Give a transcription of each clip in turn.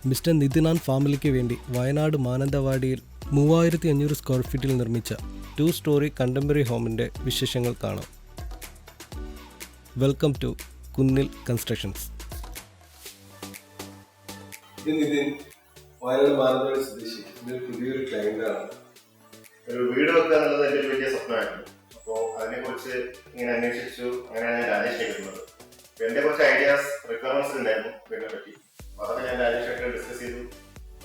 Mister നിതിനാൻ ഫാമിലിക്ക് വേണ്ടി വയനാട് മാനന്തവാടിയിൽ 3500 സ്ക്വയർ ഫീറ്റിൽ നിർമ്മിച്ച 2 സ്റ്റോറി കണ്ടംപററി ഹോമിൻ്റെ വിശേഷങ്ങൾ കാണാം. Welcome to Kunnil constructions. Wayanad Mananthavady സ്വദേശി പുതിയൊരു ക്ലയന്റാണ്. ഒരു വീട് വെക്കുക എന്നുള്ളത് എൻ്റെ ഒരു വലിയ സ്വപ്നമായിരുന്നു. അപ്പോൾ അതിനെക്കുറിച്ച് ഇങ്ങനെ അന്വേഷിച്ചു. അങ്ങനെയാണ് ഞാൻ രാജേഷിനെ കിട്ടുന്നത്. എൻ്റെ കുറച്ച് ഐഡിയാസ് റിക്വയർമെന്റ്സ് ഉണ്ടായിരുന്നു വീടിനെ പറ്റി. അതൊക്കെ ഞാൻ രാജേഷായിട്ട് ഡിസ്കസ് ചെയ്തു.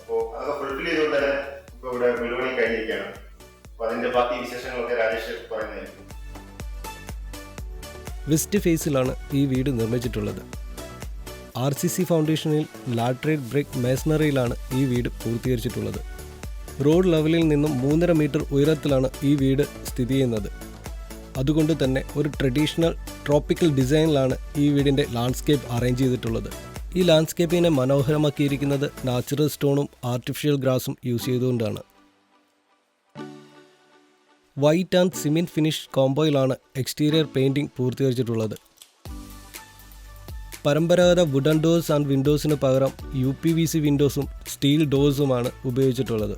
അപ്പോൾ അതൊക്കെ ഫുൾഫിൽ ചെയ്തുകൊണ്ട് തന്നെ ഇപ്പോൾ ഇവിടെ വീടുപണി കഴിഞ്ഞിരിക്കുകയാണ്. അപ്പോൾ അതിൻ്റെ ബാക്കി വിശേഷങ്ങളൊക്കെ രാജേഷ് പറയുന്നതായിരിക്കും. വെസ്റ്റ് ഫേസിലാണ് ഈ വീട് നിർമ്മിച്ചിട്ടുള്ളത്. RCC ഫൗണ്ടേഷനിൽ ലാട്രൈറ്റ് ബ്രിക്ക് മേസണറിയിലാണ് ഈ വീട് പൂർത്തീകരിച്ചിട്ടുള്ളത്. റോഡ് ലെവലിൽ നിന്നും 3.5 മീറ്റർ ഉയരത്തിലാണ് ഈ വീട് സ്ഥിതി ചെയ്യുന്നത്. അതുകൊണ്ട് തന്നെ ഒരു ട്രഡീഷണൽ ട്രോപ്പിക്കൽ ഡിസൈനിലാണ് ഈ വീടിൻ്റെ ലാൻഡ്സ്കേപ്പ് അറേഞ്ച് ചെയ്തിട്ടുള്ളത്. ഈ ലാൻഡ്സ്കേപ്പിനെ മനോഹരമാക്കിയിരിക്കുന്നത് നാച്ചുറൽ സ്റ്റോണും ആർട്ടിഫിഷ്യൽ ഗ്രാസും യൂസ് ചെയ്തുകൊണ്ടാണ്. വൈറ്റ് ആൻഡ് സിമെൻറ്റ് ഫിനിഷ് കോംബോയിലാണ് എക്സ്റ്റീരിയർ പെയിൻറ്റിംഗ് പൂർത്തീകരിച്ചിട്ടുള്ളത്. പരമ്പരാഗത വുഡൻ ഡോർസ് ആൻഡ് വിൻഡോസിന് പകരം UPVC വിൻഡോസും സ്റ്റീൽ ഡോർസുമാണ് ഉപയോഗിച്ചിട്ടുള്ളത്.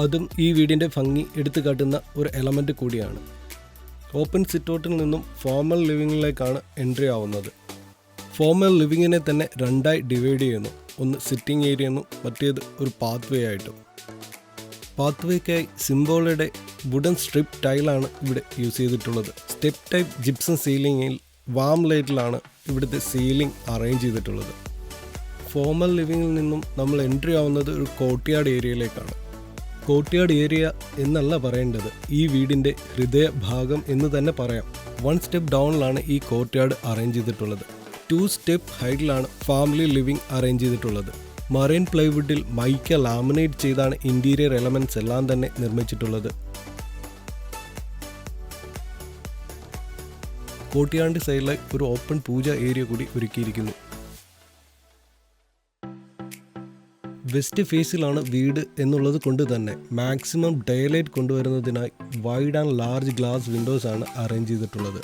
അതും ഈ വീടിൻ്റെ ഭംഗി എടുത്തു കാട്ടുന്ന ഒരു എലമെൻ്റ് കൂടിയാണ്. ഓപ്പൺ സിറ്റൗട്ടിൽ നിന്നും ഫോർമൽ ലിവിങ്ങിലേക്കാണ് എൻട്രി ആവുന്നത്. ഫോർമൽ ലിവിങ്ങിനെ തന്നെ രണ്ടായി ഡിവൈഡ് ചെയ്യുന്നു. ഒന്ന് സിറ്റിംഗ് ഏരിയ എന്നും മറ്റേത് ഒരു പാത്വേ ആയിട്ടും. പാത്വേക്കായി സിംബോളയുടെ വുഡൻ സ്ട്രിപ്പ് ടൈലാണ് ഇവിടെ യൂസ് ചെയ്തിട്ടുള്ളത്. സ്റ്റെപ്പ് ടൈപ്പ് ജിപ്സം സീലിംഗിൽ വാം ലൈറ്റിലാണ് ഇവിടുത്തെ സീലിംഗ് അറേഞ്ച് ചെയ്തിട്ടുള്ളത്. ഫോർമൽ ലിവിങ്ങിൽ നിന്നും നമ്മൾ എൻട്രി ആവുന്നത് ഒരു കോർട്ട്യാർഡ് ഏരിയയിലേക്കാണ്. കോർട്ട്യാർഡ് ഏരിയ എന്നല്ല പറയേണ്ടത്, ഈ വീടിൻ്റെ ഹൃദയഭാഗം എന്ന് തന്നെ പറയാം. 1 സ്റ്റെപ്പ് ഡൗണിലാണ് ഈ കോർട്ട്യാർഡ് അറേഞ്ച് ചെയ്തിട്ടുള്ളത്. 2 സ്റ്റെപ്പ് ഹൈറ്റിലാണ് ഫാമിലി ലിവിംഗ് അറേഞ്ച് ചെയ്തിട്ടുള്ളത്. മറൈൻ പ്ലൈവുഡിൽ മൈക്ക ലാമിനേറ്റ് ചെയ്താണ് ഇൻറ്റീരിയർ എലമെൻറ്റ്സ് എല്ലാം തന്നെ നിർമ്മിച്ചിട്ടുള്ളത്. കോർട്ട്യാർഡിൻ്റെ സൈഡിലായി ഒരു ഓപ്പൺ പൂജ ഏരിയ കൂടി ഒരുക്കിയിരിക്കുന്നു. വെസ്റ്റ് ഫേസിലാണ് വീട് എന്നുള്ളത് കൊണ്ട് തന്നെ മാക്സിമം ഡേലൈറ്റ് കൊണ്ടുവരുന്നതിനായി wide and large glass windows ആണ് അറേഞ്ച് ചെയ്തിട്ടുള്ളത്.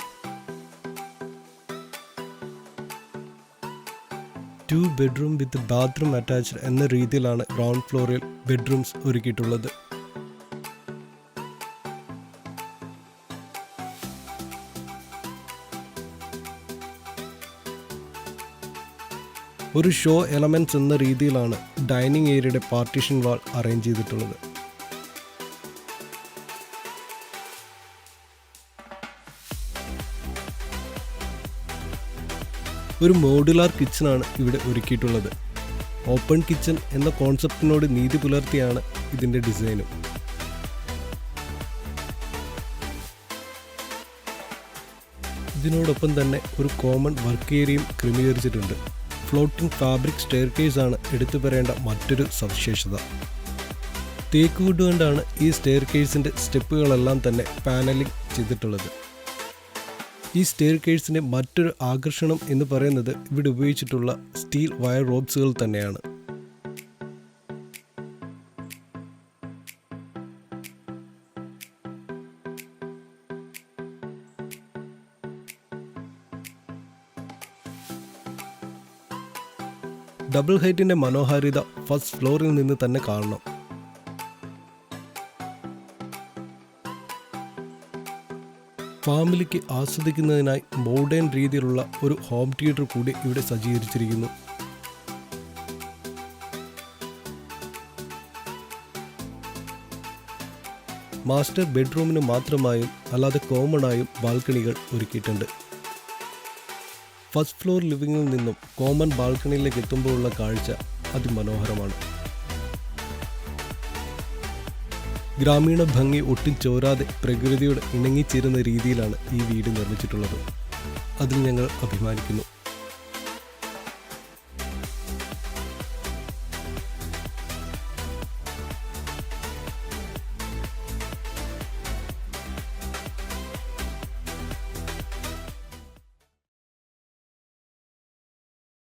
2 ബെഡ്റൂം വിത്ത് ബാത്റൂം അറ്റാച്ച്ഡ് എന്ന രീതിയിലാണ് ഗ്രൗണ്ട് ഫ്ലോറിൽ ബെഡ്റൂംസ് ഒരുക്കിയിട്ടുള്ളത്. ഒരു ഷോ എലമെൻറ്റ്സ് എന്ന രീതിയിലാണ് ഡൈനിങ് ഏരിയയുടെ പാർട്ടീഷൻ വാൾ അറേഞ്ച് ചെയ്തിട്ടുള്ളത്. ഒരു മോഡുലാർ കിച്ചണാണ് ഇവിടെ ഒരുക്കിയിട്ടുള്ളത്. ഓപ്പൺ കിച്ചൺ എന്ന കോൺസെപ്റ്റിനോട് നീതി പുലർത്തിയാണ് ഇതിൻ്റെ ഡിസൈനും. ഇതിനോടൊപ്പം തന്നെ ഒരു കോമൺ വർക്ക് ഏരിയയും ക്രമീകരിച്ചിട്ടുണ്ട്. ഫ്ലോട്ടിംഗ് ഫാബ്രിക് സ്റ്റെയർകേസ് ആണ് എടുത്തു പറയേണ്ട മറ്റൊരു സവിശേഷത. തേക്ക് വുഡ് കൊണ്ടാണ് ഈ സ്റ്റെയർകേസിൻ്റെ സ്റ്റെപ്പുകളെല്ലാം തന്നെ പാനലിംഗ് ചെയ്തിട്ടുള്ളത്. ഈ സ്റ്റെയർകേസിൻ്റെ മറ്റൊരു ആകർഷണം എന്ന് പറയുന്നത് ഇവിടെ ഉപയോഗിച്ചിട്ടുള്ള സ്റ്റീൽ വയർ റോപ്സുകൾ തന്നെയാണ്. ഡബിൾ ഹൈറ്റിൻ്റെ മനോഹാരിത ഫസ്റ്റ് ഫ്ലോറിൽ നിന്ന് തന്നെ കാണണം. ഫാമിലിക്ക് ആസ്വദിക്കുന്നതിനായി മോഡേൺ രീതിയിലുള്ള ഒരു ഹോം തിയേറ്റർ കൂടി ഇവിടെ സജ്ജീകരിച്ചിരിക്കുന്നു. മാസ്റ്റർ ബെഡ്റൂമിന് മാത്രമായും അല്ലാതെ കോമണായും ബാൽക്കണികൾ ഒരുക്കിയിട്ടുണ്ട്. ഫസ്റ്റ് ഫ്ലോർ ലിവിങ്ങിൽ നിന്നും കോമൺ ബാൽക്കണിയിലേക്ക് എത്തുമ്പോഴുള്ള കാഴ്ച അതിമനോഹരമാണ്. ഗ്രാമീണ ഭംഗി ഒട്ടും ചോരാതെ പ്രകൃതിയോട് ഇണങ്ങിച്ചേരുന്ന രീതിയിലാണ് ഈ വീട് നിർമ്മിച്ചിട്ടുള്ളത്. അതിൽ ഞങ്ങൾ അഭിമാനിക്കുന്നു.